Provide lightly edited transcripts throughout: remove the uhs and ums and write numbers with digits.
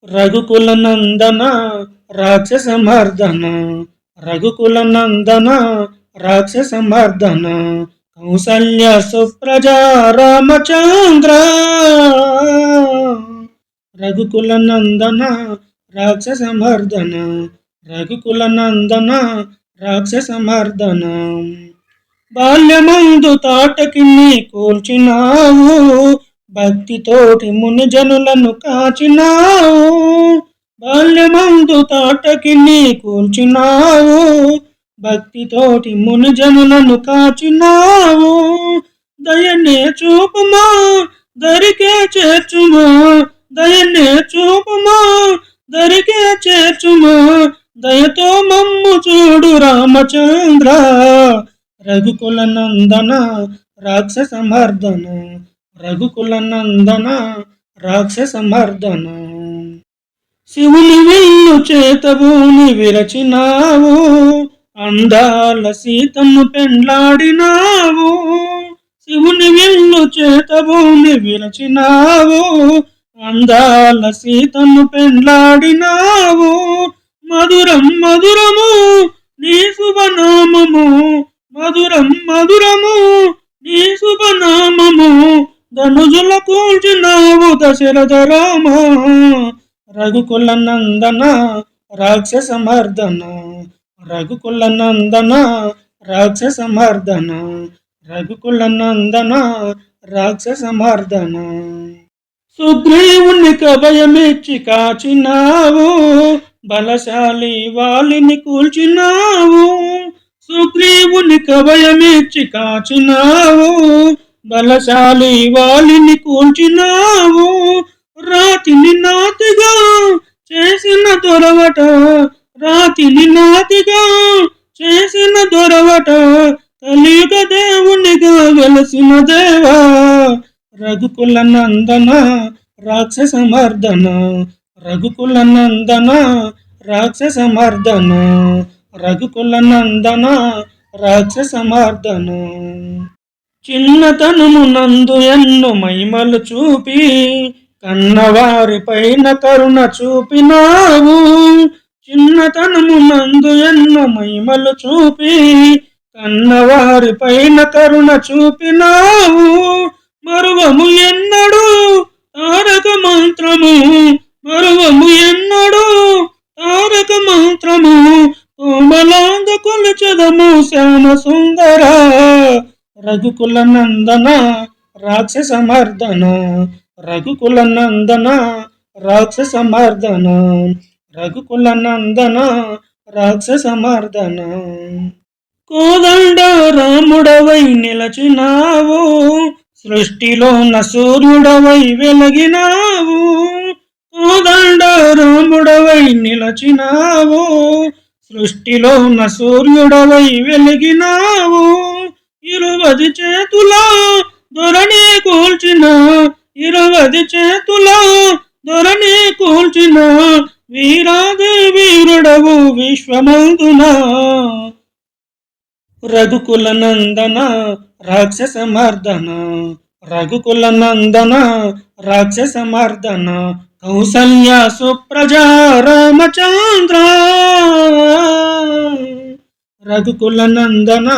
రఘుకుల నందన రాక్షస మర్దన, రఘుకుల నందన రాక్షస మర్దన, కౌసల్య సుప్రజ రామచంద్ర. రఘుకుల నందన రాక్షస మర్దన, రఘుకుల నందన రాక్షస మర్దన. బాల్యమందు తాటకి నీ కూల్చినావు, భక్తితోటి ముని జనులను కాచినావు. బాల్యమందు తాటకి నీ కూల్చినావు, భక్తితోటి ముని జనులను కాచినావు. దయనే చూపుమా దరికే చేర్చుమా, దయనే చూపుమా దరికే చేర్చుమా, దయతో మమ్ము చూడు రామచంద్ర. రఘుకుల నందన రాక్షస మర్దన, రఘుకుల నందన రాక్షస మర్దన. శివుని విల్లు చేతబూని విరచినావు, అందాల సీతను పెండ్లాడినావు. శివుని విల్లు చేతబూని విరచినావు, అందాల సీతను పెండ్లాడినావు. మధురం మధురము నీ శుభనామము, మధురం మధురము నీ శుభనామము, ధనుజుల కూల్చినావు దశరథ రామ. రఘుకుల నందన రాక్షస మర్దన, రఘుకుల నందన రాక్షస మర్దన, రఘుకుల నందన రాక్షస మర్దన. సుగ్రీవుని కభయమిచ్చి కాచినావు, బలశాలి వాలిని కూల్చినావు. సుగ్రీవుని కభయమిచ్చి కాచినావు, బలశాలి వాలిని కూల్చినావు. రాతిని నాతిగా చేసిన దొరవట, రాతిని నాతిగా చేసిన దొరవట, కలియుగ దేవునిగా వెలసిన దేవా. రఘుకుల నందన రాక్షస మర్దన, రఘుకుల నందన రాక్షస మర్దన, రఘుకుల నందన రాక్షస మర్దన. చిన్నతనము నందు ఎన్నో మహిమలు చూపి, కన్నవారి పైన కరుణ చూపినావు. చిన్నతనము నందు ఎన్నో మహిమలు చూపి, కన్నవారి పైన కరుణ చూపినావు. మరువము ఎన్నడు తారక మంత్రము, మరువము ఎన్నడు తారక మంత్రము, కోమలాంగ కొలుచెదము శ్యామ సుందర. రఘుకుల నందన రాక్షస మర్దన, రఘుకుల నందన రాక్షస మర్దన, రఘుకుల నందన రాక్షస మర్దన. కోదండ రాముడవై నిలచినావు, సృష్టిలోన సూర్యుడవై వెలగినావు. కోదండ రాముడవై నిలచినావు, సృష్టిలోన సూర్యుడవై వెలిగినావు. 20 చేతుల దొరని కూల్చిన, 20 చేతుల దొరని కూల్చిన, వీరాది వీరుడవు విశ్వమందున. రఘుకుల నందన రాక్షస మర్దన, రఘుకుల నందన రాక్షస మర్దన, కౌసల్య సుప్రజ రామచంద్ర. రఘుకుల నందన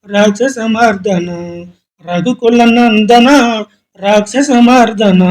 రాక్షస మర్దన, రఘుకుల నందన రాక్షస మర్దన.